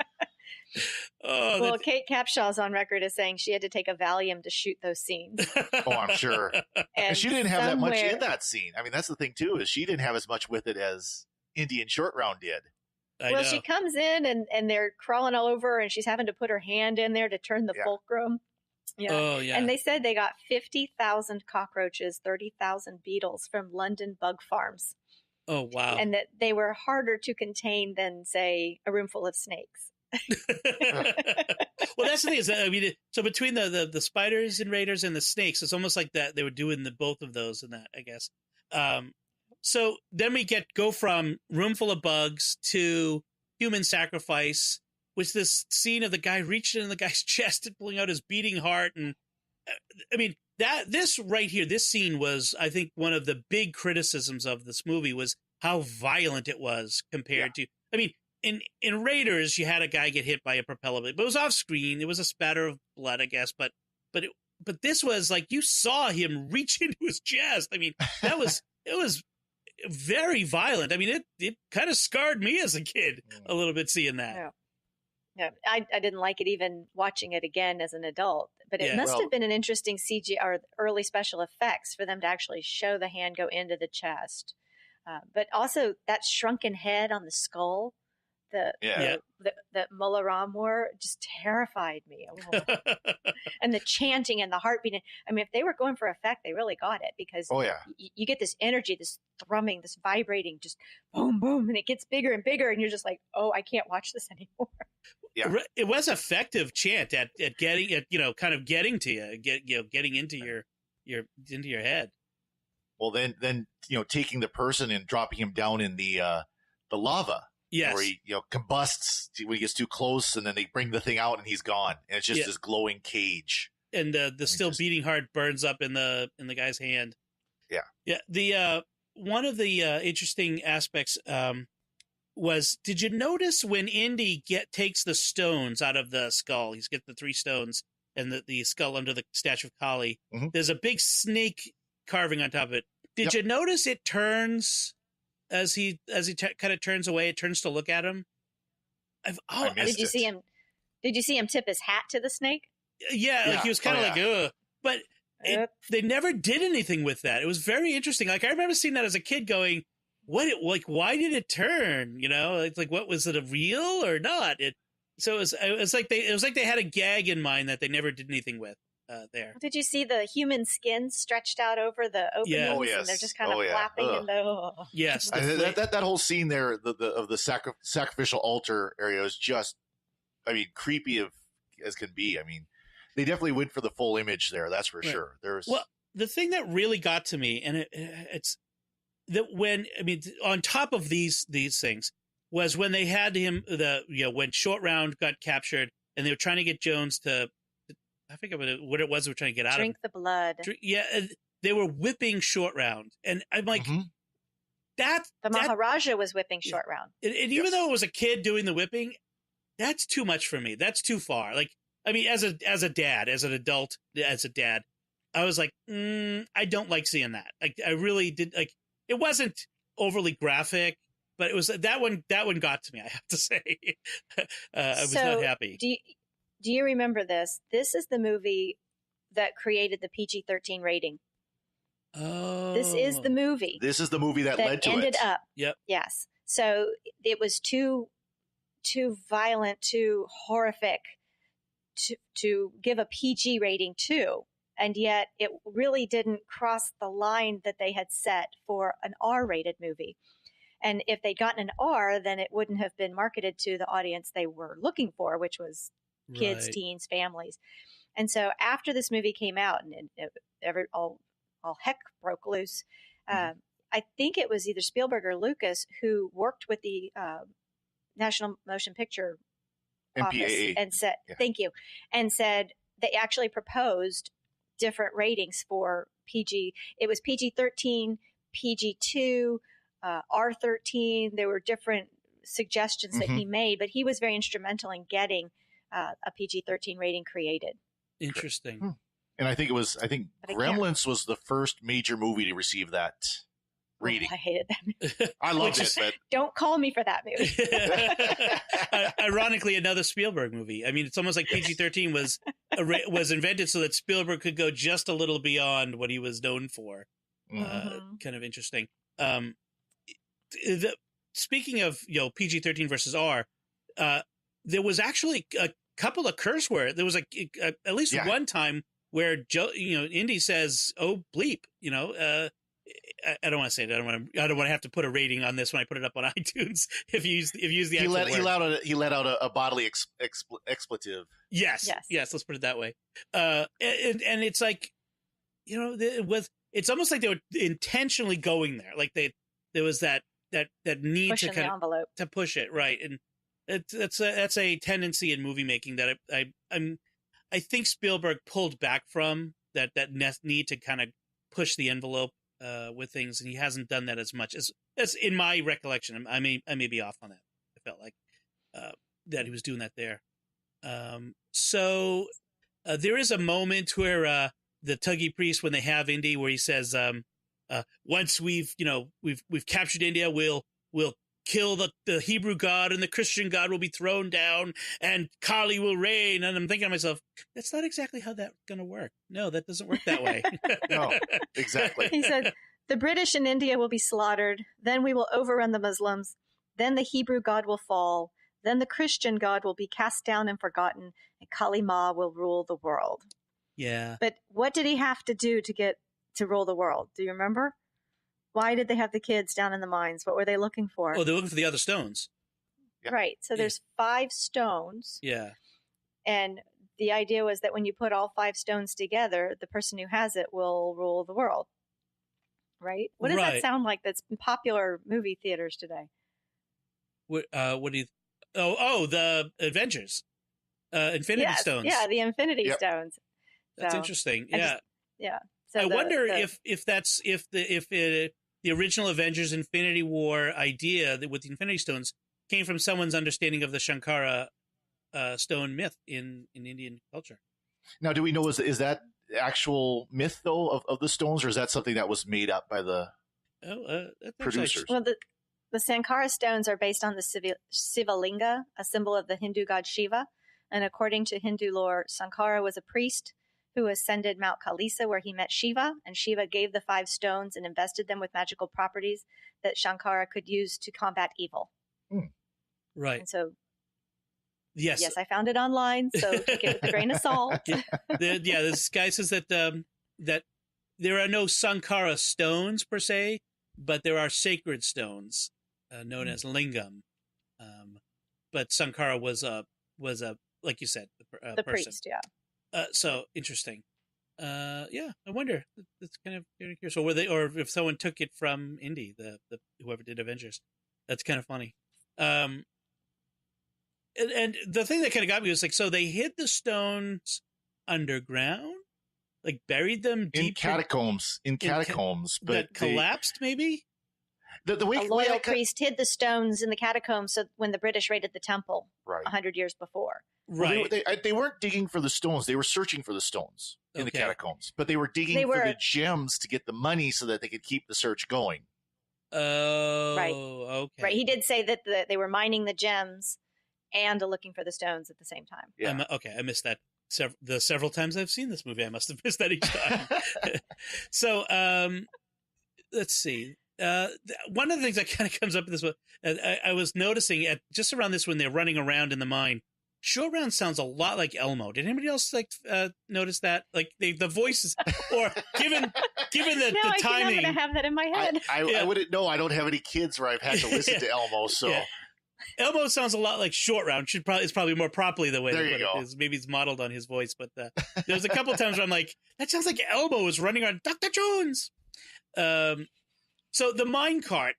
Kate Capshaw's on record as saying she had to take a Valium to shoot those scenes. Oh, I'm sure. And she didn't have that much in that scene. That's the thing too, is she didn't have as much with it as Indian Short Round did. I know. She comes in and they're crawling all over her, and she's having to put her hand in there to turn the fulcrum. Yeah. Oh, yeah. And they said they got 50,000 cockroaches, 30,000 beetles from London bug farms. Oh, wow. And that they were harder to contain than, say, a room full of snakes. Well, that's the thing is that, I mean, so between the spiders and raiders and the snakes, it's almost like that they were doing both of those in that, I guess. So then we go from room full of bugs to human sacrifice, with this scene of the guy reaching in the guy's chest and pulling out his beating heart. And I mean, this right here, this scene was, I think, one of the big criticisms of this movie was how violent it was compared to, I mean, in Raiders, you had a guy get hit by a propeller blade, but it was off screen. It was a spatter of blood, I guess. But this was like, you saw him reach into his chest. I mean, it was very violent. I mean, it kind of scarred me as a kid a little bit seeing that. Yeah, I didn't like it even watching it again as an adult, but it must have been an interesting CG or early special effects for them to actually show the hand go into the chest. But also that shrunken head on the skull, the Mullah Ram wore just terrified me. And the chanting and the heartbeat. I mean, if they were going for effect, they really got it, because you get this energy, this thrumming, this vibrating, just boom, boom, and it gets bigger and bigger, and you're just like, oh, I can't watch this anymore. Yeah. It was effective chant at getting it, kind of getting to you, getting into your head. Well, then taking the person and dropping him down in the lava. Yes. Where he combusts when he gets too close, and then they bring the thing out and he's gone, and it's just this glowing cage. And the still beating heart burns up in the guy's hand. Yeah. Yeah. The one of the interesting aspects was, did you notice when Indy takes the stones out of the skull? He's got the 3 stones and the skull under the statue of Kali. Mm-hmm. There's a big snake carving on top of it. Did you notice it turns as he kind of turns away? It turns to look at him. Did you see him? Did you see him tip his hat to the snake? Yeah, like he was kind of like, ugh. But they never did anything with that. It was very interesting. Like, I remember seeing that as a kid, going, why did it turn? Like what was it, a real or not? It was like they had a gag in mind that they never did anything with there. Did you see the human skin stretched out over the openings? Oh, yes. And they're just kind of flapping in the. Yes, that whole scene there, of the sacrificial altar area is just, I mean, creepy as can be. I mean, they definitely went for the full image there. That's for sure. Well, the thing that really got to me, and it's that on top of these things, was when they had him, when Short Round got captured and they were trying to get Jones to, I forget what it was they were trying to get out of him. Drink the blood. They were whipping Short Round. And I'm like, the Maharaja was whipping Short Round. And even though it was a kid doing the whipping, that's too much for me. That's too far. Like, I mean, as an adult, I was like, I don't like seeing that. Like, I really did. Like, it wasn't overly graphic, but it was that one got to me, I have to say. I was not happy. Do you remember this? This is the movie that created the PG-13 rating. Oh. This is the movie. This is the movie that led to ended it. Up. Yep. Yes. So it was too violent, too horrific to give a PG rating to. And yet it really didn't cross the line that they had set for an R-rated movie. And if they'd gotten an R, then it wouldn't have been marketed to the audience they were looking for, which was kids, teens, families. And so after this movie came out and all heck broke loose, I think it was either Spielberg or Lucas who worked with the National Motion Picture Office and said, thank you, and said they actually proposed different ratings for PG. It was PG-13, PG-2, R13. There were different suggestions that he made, but he was very instrumental in getting a PG-13 rating created. Interesting. And I think Gremlins was the first major movie to receive that rating. I hated that movie. I loved it, but don't call me for that movie. Ironically, another Spielberg movie. I mean, it's almost like PG-13 was invented so that Spielberg could go just a little beyond what he was known for. Kind of interesting. Speaking of PG-13 versus R, there was actually a couple of curse words. There was at least one time where Indy says, "Oh bleep," I don't want to say it. I don't want to have to put a rating on this when I put it up on iTunes. If you use the actual word. He let out a bodily expletive. Yes. Let's put it that way. And it's like, it's almost like they were intentionally going there. Like there was that need pushing to kind the envelope to push it, right? And that's a tendency in movie making that I think Spielberg pulled back from that need to kind of push the envelope with things, and he hasn't done that as much as in my recollection. I may be off on that. I felt like that he was doing that there. So there is a moment where the Tuggy priest, when they have Indy, where he says, once we've captured India, we'll kill the Hebrew God, and the Christian God will be thrown down, and Kali will reign. And I'm thinking to myself, that's not exactly how that's going to work. No, that doesn't work that way. No, exactly. He said, the British in India will be slaughtered. Then we will overrun the Muslims. Then the Hebrew God will fall. Then the Christian God will be cast down and forgotten, and Kali Ma will rule the world. Yeah. But what did he have to do to rule the world? Do you remember? Why did they have the kids down in the mines? What were they looking for? Oh, they're looking for the other stones. Yeah. Right. So there's 5 stones. Yeah. And the idea was that when you put all 5 stones together, the person who has it will rule the world. Right? What does that sound like that's in popular movie theaters today? What do you... Oh, the Avengers. Infinity Stones. Yeah, the Infinity Stones. That's interesting. Yeah. So I wonder if the original Avengers Infinity War idea with the Infinity Stones came from someone's understanding of the Shankara stone myth in Indian culture. Now, do we know is that actual myth though of the stones, or is that something that was made up by the producers? Well, the Sankara stones are based on the Sivalinga, a symbol of the Hindu god Shiva. And according to Hindu lore, Sankara was a priest who ascended Mount Kalisa, where he met Shiva, and Shiva gave the 5 stones and invested them with magical properties that Shankara could use to combat evil. Right. And so, yes, I found it online, so take it with a grain of salt. This guy says that that there are no Sankara stones per se, but there are sacred stones known as lingam. But Sankara was a like you said, the person. Priest, yeah. So interesting. I wonder. That's kind of curious. Or were they, or if someone took it from Indy, the whoever did Avengers. That's kind of funny. And the thing that kind of got me was like, so they hid the stones underground, like buried them deep in catacombs, but that collapsed, maybe. The way a loyal priest hid the stones in the catacombs, so when the British raided the temple 100 years before. Right. Well, they weren't digging for the stones. They were searching for the stones in the catacombs. But they were digging for the gems to get the money so that they could keep the search going. Oh, right. Okay. Right. He did say that they were mining the gems and looking for the stones at the same time. Yeah. I missed that. Several times I've seen this movie, I must have missed that each time. So, let's see. One of the things that kind of comes up in this one, I was noticing just around this when they're running around in the mine. Short Round sounds a lot like Elmo. Did anybody else notice that? Like the voices, or given the timing, I'm gonna have that in my head. I wouldn't know. I don't have any kids where I've had to listen to Elmo. So Elmo sounds a lot like Short Round. It's probably more properly the way there they you put go. it. Maybe it's modeled on his voice, but there's a couple times where I'm like, that sounds like Elmo is running around Dr. Jones. So the minecart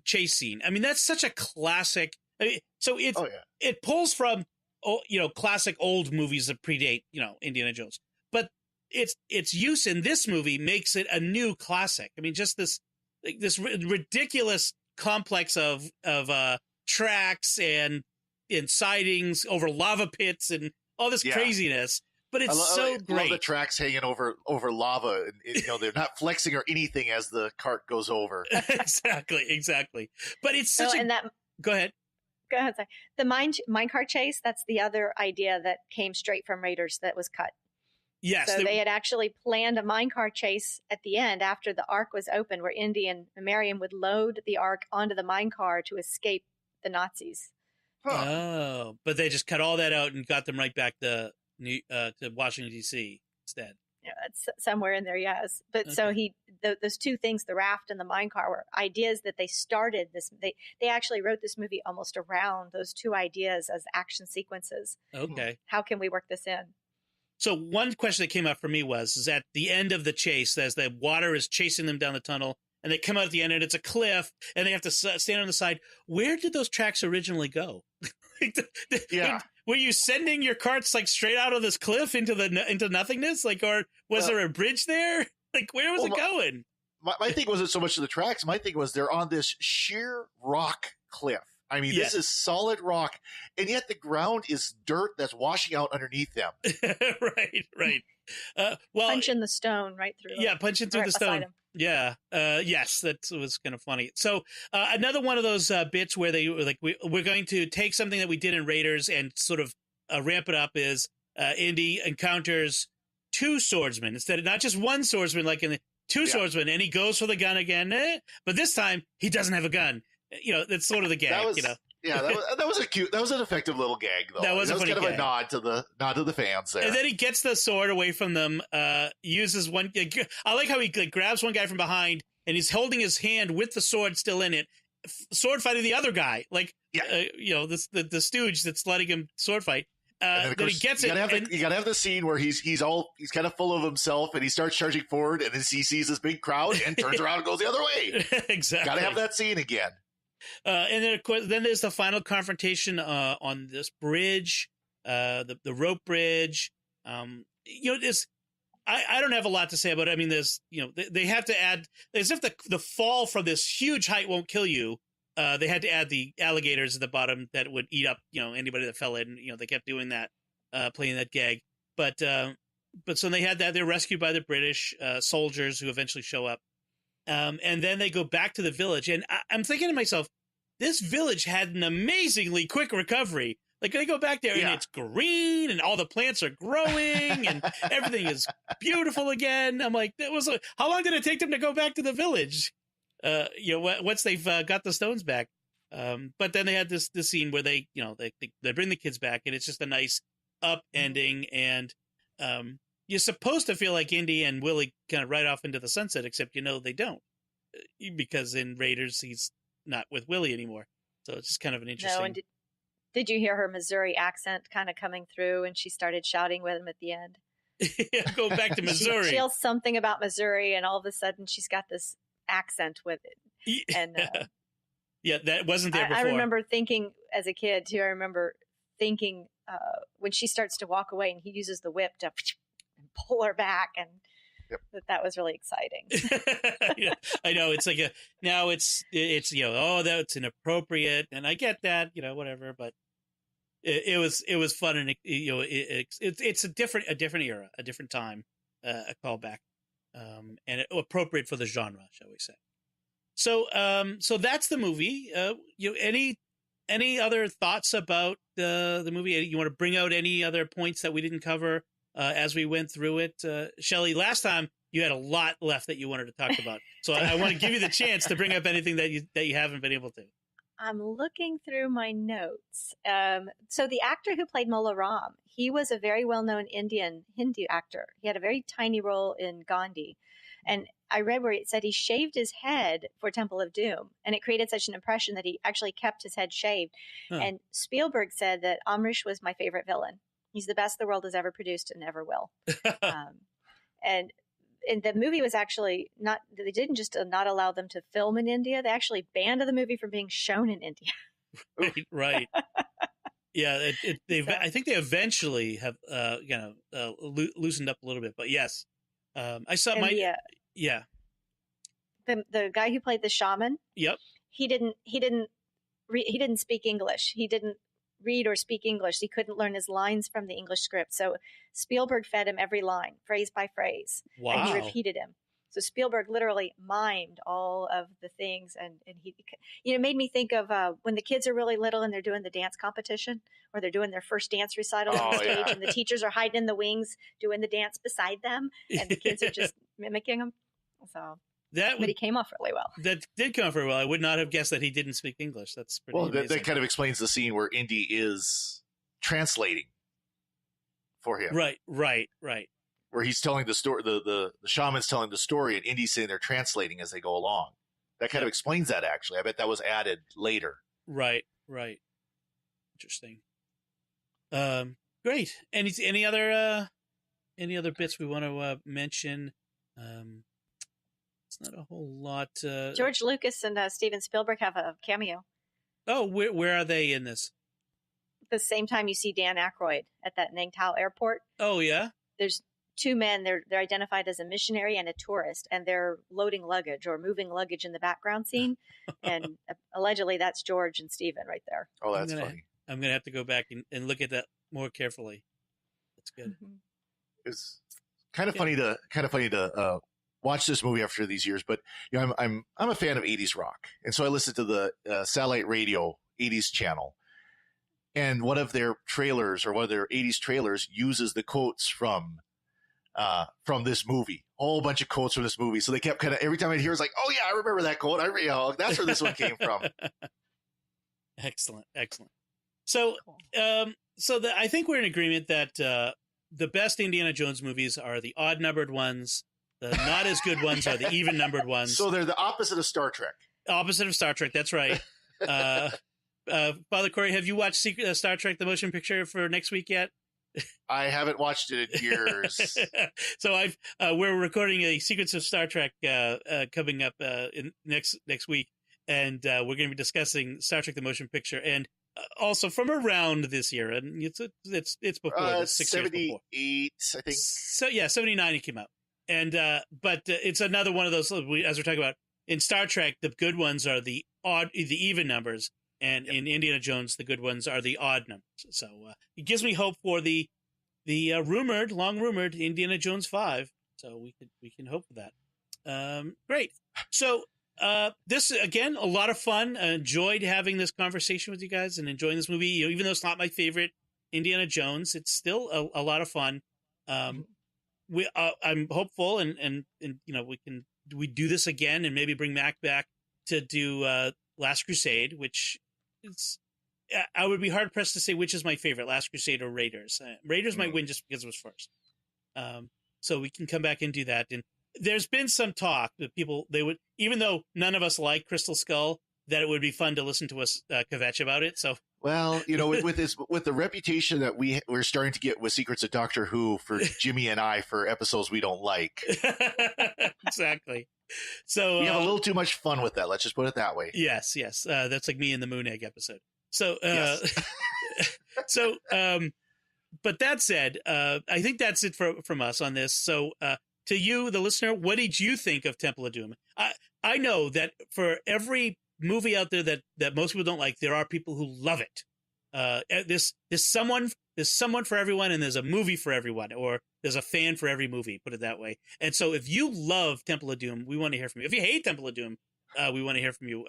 chase scene. I mean, that's such a classic. So it pulls from classic old movies that predate Indiana Jones, but its use in this movie makes it a new classic. I mean, just this ridiculous complex of tracks and sidings over lava pits and all this craziness. But it's so great. I love the tracks hanging over lava. They're not flexing or anything as the cart goes over. Exactly. But it's such Go ahead. Go ahead. Sorry. The minecart chase, that's the other idea that came straight from Raiders that was cut. Yes. So they had actually planned a minecart chase at the end after the Ark was open, where Indy and Marion would load the Ark onto the minecar to escape the Nazis. Huh. Oh, but they just cut all that out and got them right back to Washington, D.C. instead. it's somewhere in there, yes. But okay. So those two things, the raft and the mine car, were ideas that they started this. They actually wrote this movie almost around those two ideas as action sequences. Okay. How can we work this in? So one question that came up for me is at the end of the chase, as the water is chasing them down the tunnel, and they come out at the end, and it's a cliff, and they have to stand on the side. Where did those tracks originally go? Yeah. Were you sending your carts like straight out of this cliff into nothingness? Like, or was there a bridge there? Like, where was it going? My thing wasn't so much of the tracks. My thing was they're on this sheer rock cliff. I mean, This is solid rock, and yet the ground is dirt that's washing out underneath them. Right. Punching the stone right through. Yeah, punching through the stone. Yeah. Yes, that was kind of funny. So another one of those bits where they were like, we're going to take something that we did in Raiders and sort of ramp it up is Indy encounters two swordsmen instead of not just one swordsman, like in the two swordsmen, and he goes for the gun again. But this time he doesn't have a gun. That's sort of the gag. Yeah, that was a cute. That was an effective little gag, though. That was kind gag. of a nod to the fans there. And then he gets the sword away from them. Uses one. I like how he grabs one guy from behind, and he's holding his hand with the sword still in it. Sword fighting the other guy, the stooge that's letting him sword fight. Then he gets it. You gotta have the scene where he's kind of full of himself, and he starts charging forward, and then he sees this big crowd and turns around and goes the other way. Exactly. Gotta have that scene again. And then, of course, there's the final confrontation on this bridge, the rope bridge. I don't have a lot to say about it. I mean, they have to add, as if the fall from this huge height won't kill you. They had to add the alligators at the bottom that would eat up, anybody that fell in. They kept doing that, playing that gag. But so they had that. They're rescued by the British soldiers who eventually show up. And then they go back to the village. And I'm thinking to myself, this village had an amazingly quick recovery. Like, they go back there and it's green and all the plants are growing and everything is beautiful again. I'm like, how long did it take them to go back to the village? Once they've got the stones back. But then they had this scene where they bring the kids back, and it's just a nice up ending. And you're supposed to feel like Indy and Willie kind of ride off into the sunset, except they don't, because in Raiders he's not with Willie anymore. So it's just kind of an interesting. No, and did you hear her Missouri accent kind of coming through, and she started shouting with him at the end? Go back to Missouri. She yells something about Missouri, and all of a sudden she's got this accent with it. And that wasn't there before. I remember thinking as a kid too. I remember thinking when she starts to walk away, and he uses the whip to pull her back, and that was really exciting. I know. It's like that's inappropriate, and I get that, whatever, but it was fun, and it's a different era, a different time, a callback, and appropriate for the genre, shall we say. So that's the movie. Any other thoughts about the movie? You want to bring out any other points that we didn't cover as we went through it? Shelly, last time you had a lot left that you wanted to talk about, so I want to give you the chance to bring up anything that you haven't been able to. I'm looking through my notes. So the actor who played Mola Ram, he was a very well-known Indian Hindu actor. He had a very tiny role in Gandhi. And I read where it said he shaved his head for Temple of Doom, and it created such an impression that he actually kept his head shaved. Huh. And Spielberg said that Amrish was my favorite villain. He's the best the world has ever produced and ever will. And the movie was actually not, they didn't just not allow them to film in India. They actually banned the movie from being shown in India. Right. Yeah. I think they eventually have, loosened up a little bit, but yes. I saw the guy who played the shaman. Yep. He didn't speak English. He didn't read or speak English. He couldn't learn his lines from the English script. So Spielberg fed him every line, phrase by phrase. Wow. And he repeated him. So Spielberg literally mimed all of the things, and he, made me think of when the kids are really little and they're doing the dance competition, or they're doing their first dance recital on the stage, and the teachers are hiding in the wings doing the dance beside them, and the kids are just mimicking them. So but he came off really well. That did come off very well. I would not have guessed that he didn't speak English. That's pretty amazing. That kind of explains the scene where Indy is translating for him. Right. where he's telling the story, the shaman's telling the story, and Indy's sitting there translating as they go along. That kind of explains that, actually. I bet that was added later. Right. Interesting. Great. Any other bits we want to mention? It's not a whole lot. George Lucas and Steven Spielberg have a cameo. Oh, where are they in this? The same time you see Dan Aykroyd at that Ningtao airport. Oh, yeah? There's two men. They're identified as a missionary and a tourist, and they're loading luggage or moving luggage in the background scene. And allegedly that's George and Steven right there. Oh, that's funny. I'm going to have to go back and look at that more carefully. That's good. Mm-hmm. It's kind of funny to watch this movie after these years, but I'm a fan of 80s rock, and so I listen to the satellite radio 80s channel, and one of their trailers, or one of their 80s trailers, uses the quotes from this movie. A whole bunch of quotes from this movie. So they kept kind of, every time I'd hear, it's like, oh yeah, I remember that quote. That's where this one came from. Excellent. So, I think we're in agreement that the best Indiana Jones movies are the odd-numbered ones. The not as good ones are the even-numbered ones. So they're the opposite of Star Trek. Opposite of Star Trek, that's right. Father Cory, have you watched Star Trek: The Motion Picture for next week yet? I haven't watched it in years. So we're recording a Secrets of Star Trek coming up in next week, and we're going to be discussing Star Trek: The Motion Picture, and also from around this year, and it's before 6 years before. 78, I think. So yeah, 79 it came out, and but it's another one of those, as we're talking about in Star Trek, the good ones are the even numbers. And in Indiana Jones, the good ones are the odd numbers. So it gives me hope for the long rumored Indiana Jones 5. So we can hope for that. Great. So this again, a lot of fun. I enjoyed having this conversation with you guys and enjoying this movie. Even though it's not my favorite Indiana Jones, it's still a lot of fun. I'm hopeful, and we do this again and maybe bring Mac back to do Last Crusade, which. I would be hard pressed to say which is my favorite, Last Crusade or Raiders. Raiders might win just because it was first. So we can come back and do that. And there's been some talk that they would, even though none of us like Crystal Skull, that it would be fun to listen to us kvetch about it. So well, with the reputation that we're starting to get with Secrets of Doctor Who for Jimmy and I for episodes we don't like. Exactly. So we have a little too much fun with that. Let's just put it that way. Yes. That's like me in the Moon Egg episode. So, yes. But that said, I think that's it from us on this. So, to you, the listener, what did you think of Temple of Doom? I know that for every movie out there that most people don't like, there are people who love it. There's someone for everyone, and there's a movie for everyone, or there's a fan for every movie, put it that way. And so if you love Temple of Doom, we want to hear from you. If you hate Temple of Doom, we want to hear from you.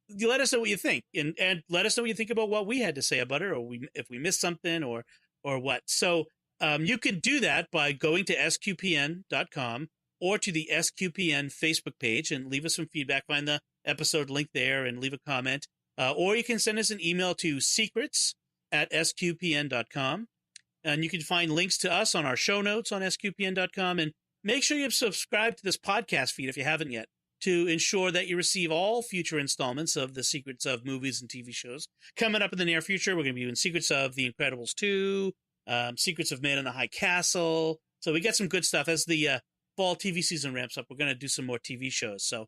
You let us know what you think, and let us know what you think about what we had to say about it, or if we missed something or what. So you could do that by going to sqpn.com or to the SQPN Facebook page and leave us some feedback. Find the episode link there and leave a comment. Or you can send us an email to secrets@sqpn.com. And you can find links to us on our show notes on sqpn.com. And make sure you subscribe to this podcast feed if you haven't yet, to ensure that you receive all future installments of the Secrets of movies and TV shows. Coming up in the near future, we're going to be doing Secrets of The Incredibles 2, Secrets of Man in the High Castle. So we got some good stuff. As the fall TV season ramps up, we're going to do some more TV shows. So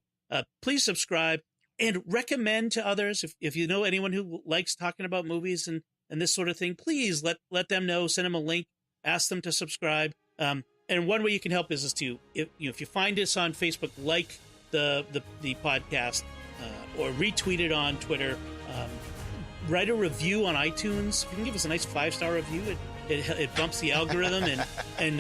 please subscribe and recommend to others. If you know anyone who likes talking about movies and this sort of thing, please let them know. Send them a link. Ask them to subscribe. And one way you can help is to, if you find us on Facebook, like the podcast, or retweet it on Twitter. Write a review on iTunes. If you can give us a nice 5-star review, it bumps the algorithm and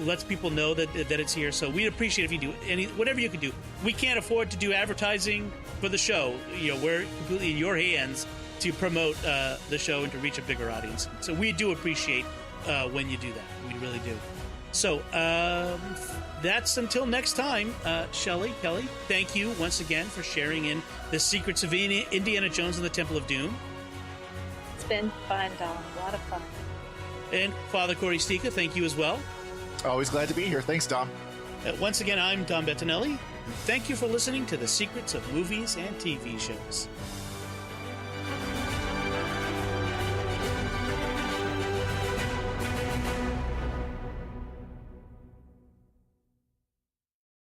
lets people know that it's here. So we'd appreciate if you do whatever you can do. We can't afford to do advertising for the show. We're completely in your hands to promote the show and to reach a bigger audience. So we do appreciate when you do that. We really do. So that's until next time. Shelly, Kelly, thank you once again for sharing in the Secrets of Indiana Jones and the Temple of Doom. It's been fun, Dom. A lot of fun. And Father Cory Sticha, thank you as well. Always glad to be here. Thanks, Dom. Once again, I'm Dom Bettinelli. Thank you for listening to The Secrets of Movies and TV Shows.